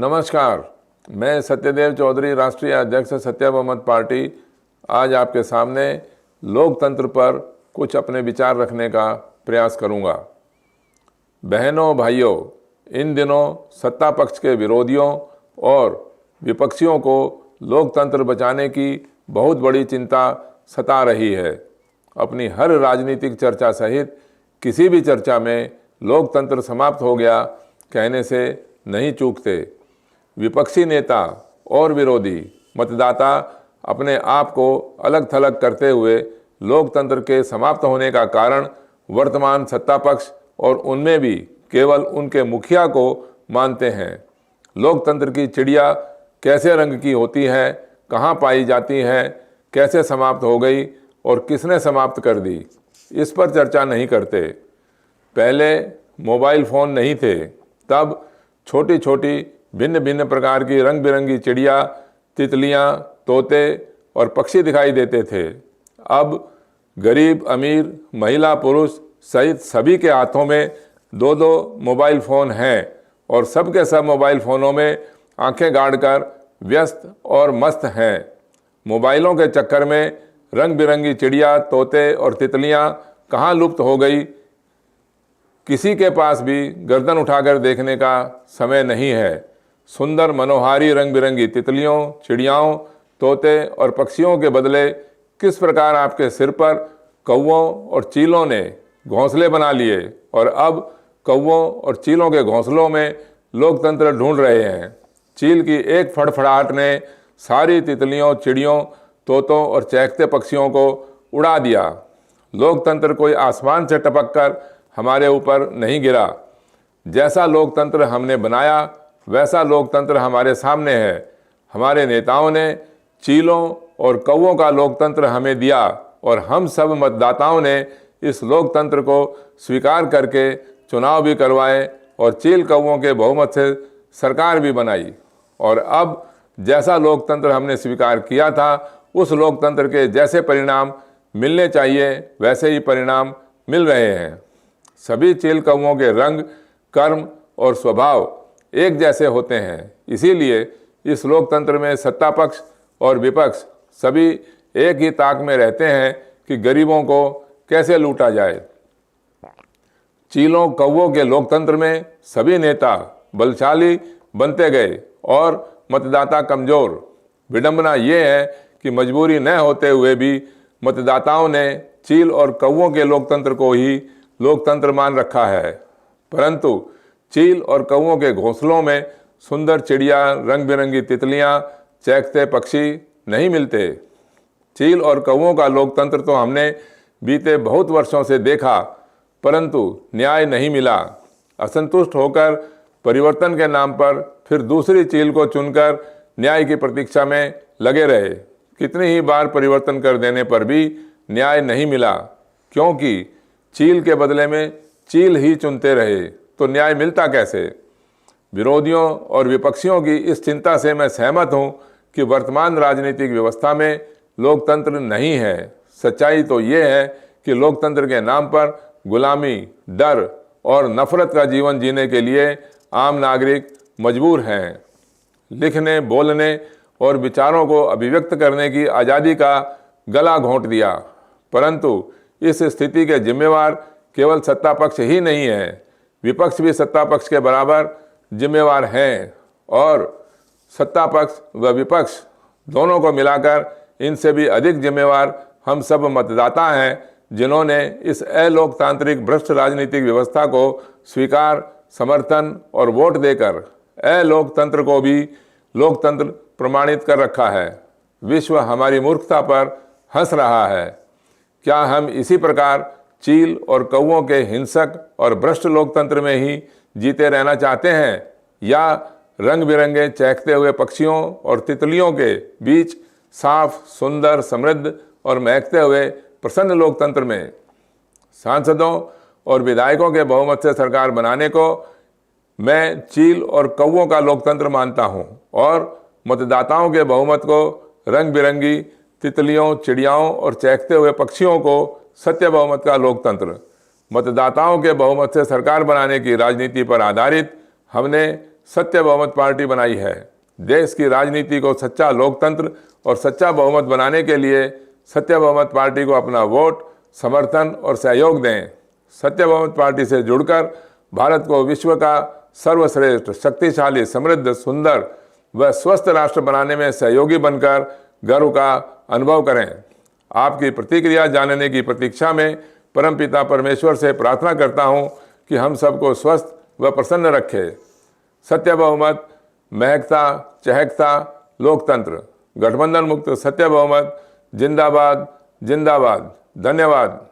नमस्कार, मैं सत्यदेव चौधरी, राष्ट्रीय अध्यक्ष सत्य बहुमत पार्टी, आज आपके सामने लोकतंत्र पर कुछ अपने विचार रखने का प्रयास करूंगा। बहनों भाइयों, इन दिनों सत्ता पक्ष के विरोधियों और विपक्षियों को लोकतंत्र बचाने की बहुत बड़ी चिंता सता रही है। अपनी हर राजनीतिक चर्चा सहित किसी भी चर्चा में लोकतंत्र समाप्त हो गया कहने से नहीं चूकते। विपक्षी नेता और विरोधी मतदाता अपने आप को अलग थलग करते हुए लोकतंत्र के समाप्त होने का कारण वर्तमान सत्ता पक्ष और उनमें भी केवल उनके मुखिया को मानते हैं। लोकतंत्र की चिड़िया कैसे रंग की होती है, कहाँ पाई जाती है, कैसे समाप्त हो गई और किसने समाप्त कर दी, इस पर चर्चा नहीं करते। पहले मोबाइल फ़ोन नहीं थे, तब छोटी छोटी भिन्न भिन्न प्रकार की रंग बिरंगी चिड़िया, तितलियाँ, तोते और पक्षी दिखाई देते थे। अब गरीब अमीर, महिला पुरुष सहित सभी के हाथों में दो दो मोबाइल फ़ोन हैं और सब के सब मोबाइल फ़ोनों में आंखें गाड़कर व्यस्त और मस्त हैं। मोबाइलों के चक्कर में रंग बिरंगी चिड़िया, तोते और तितलियाँ कहाँ लुप्त हो गई, किसी के पास भी गर्दन उठाकर देखने का समय नहीं है। सुंदर मनोहारी रंग बिरंगी तितलियों, चिड़ियाओं, तोते और पक्षियों के बदले किस प्रकार आपके सिर पर कौवों और चीलों ने घोंसले बना लिए और अब कौवों और चीलों के घोंसलों में लोकतंत्र ढूंढ रहे हैं। चील की एक फड़फड़ाहट ने सारी तितलियों, चिड़ियों, तोतों और चहकते पक्षियों को उड़ा दिया। लोकतंत्र कोई आसमान से टपक कर हमारे ऊपर नहीं गिरा। जैसा लोकतंत्र हमने बनाया वैसा लोकतंत्र हमारे सामने है। हमारे नेताओं ने चीलों और कौवों का लोकतंत्र हमें दिया और हम सब मतदाताओं ने इस लोकतंत्र को स्वीकार करके चुनाव भी करवाए और चील कौवों के बहुमत से सरकार भी बनाई। और अब जैसा लोकतंत्र हमने स्वीकार किया था, उस लोकतंत्र के जैसे परिणाम मिलने चाहिए वैसे ही परिणाम मिल रहे हैं। सभी चील कौवों के रंग, कर्म और स्वभाव एक जैसे होते हैं। इसीलिए इस लोकतंत्र में सत्ता पक्ष और विपक्ष सभी एक ही ताक में रहते हैं कि गरीबों को कैसे लूटा जाए। चीलों कौवों के लोकतंत्र में सभी नेता बलशाली बनते गए और मतदाता कमजोर। विडंबना ये है कि मजबूरी न होते हुए भी मतदाताओं ने चील और कौवों के लोकतंत्र को ही लोकतंत्र मान रखा है। परंतु चील और कौवों के घोंसलों में सुंदर चिड़िया, रंग बिरंगी तितलियां, चहकते पक्षी नहीं मिलते। चील और कौवों का लोकतंत्र तो हमने बीते बहुत वर्षों से देखा, परंतु न्याय नहीं मिला। असंतुष्ट होकर परिवर्तन के नाम पर फिर दूसरी चील को चुनकर न्याय की प्रतीक्षा में लगे रहे। कितनी ही बार परिवर्तन कर देने पर भी न्याय नहीं मिला, क्योंकि चील के बदले में चील ही चुनते रहे, तो न्याय मिलता कैसे। विरोधियों और विपक्षियों की इस चिंता से मैं सहमत हूं कि वर्तमान राजनीतिक व्यवस्था में लोकतंत्र नहीं है। सच्चाई तो ये है कि लोकतंत्र के नाम पर गुलामी, डर और नफरत का जीवन जीने के लिए आम नागरिक मजबूर हैं। लिखने, बोलने और विचारों को अभिव्यक्त करने की आज़ादी का गला घोंट दिया। परंतु इस स्थिति के जिम्मेवार केवल सत्ता पक्ष ही नहीं है, विपक्ष भी सत्ता पक्ष के बराबर जिम्मेवार हैं और सत्ता पक्ष व विपक्ष दोनों को मिलाकर इनसे भी अधिक जिम्मेवार हम सब मतदाता हैं, जिन्होंने इस अलोकतांत्रिक भ्रष्ट राजनीतिक व्यवस्था को स्वीकार, समर्थन और वोट देकर अलोकतंत्र को भी लोकतंत्र प्रमाणित कर रखा है। विश्व हमारी मूर्खता पर हंस रहा है। क्या हम इसी प्रकार चील और कौवों के हिंसक और भ्रष्ट लोकतंत्र में ही जीते रहना चाहते हैं, या रंग बिरंगे चहकते हुए पक्षियों और तितलियों के बीच साफ, सुंदर, समृद्ध और महकते हुए प्रसन्न लोकतंत्र में? सांसदों और विधायकों के बहुमत से सरकार बनाने को मैं चील और कौवों का लोकतंत्र मानता हूं और मतदाताओं के बहुमत को रंग बिरंगी तितलियों, चिड़ियाओं और चहकते हुए पक्षियों को सत्य बहुमत का लोकतंत्र। मतदाताओं के बहुमत से सरकार बनाने की राजनीति पर आधारित हमने सत्य बहुमत पार्टी बनाई है। देश की राजनीति को सच्चा लोकतंत्र और सच्चा बहुमत बनाने के लिए सत्य बहुमत पार्टी को अपना वोट, समर्थन और सहयोग दें। सत्य बहुमत पार्टी से जुड़कर भारत को विश्व का सर्वश्रेष्ठ, शक्तिशाली, समृद्ध, सुंदर व स्वस्थ राष्ट्र बनाने में सहयोगी बनकर गर्व का अनुभव करें। आपकी प्रतिक्रिया जानने की प्रतीक्षा में परमपिता परमेश्वर से प्रार्थना करता हूं कि हम सबको स्वस्थ व प्रसन्न रखे। सत्य बहुमत, महकता चहकता लोकतंत्र, गठबंधन मुक्त सत्य बहुमत, जिंदाबाद जिंदाबाद। धन्यवाद।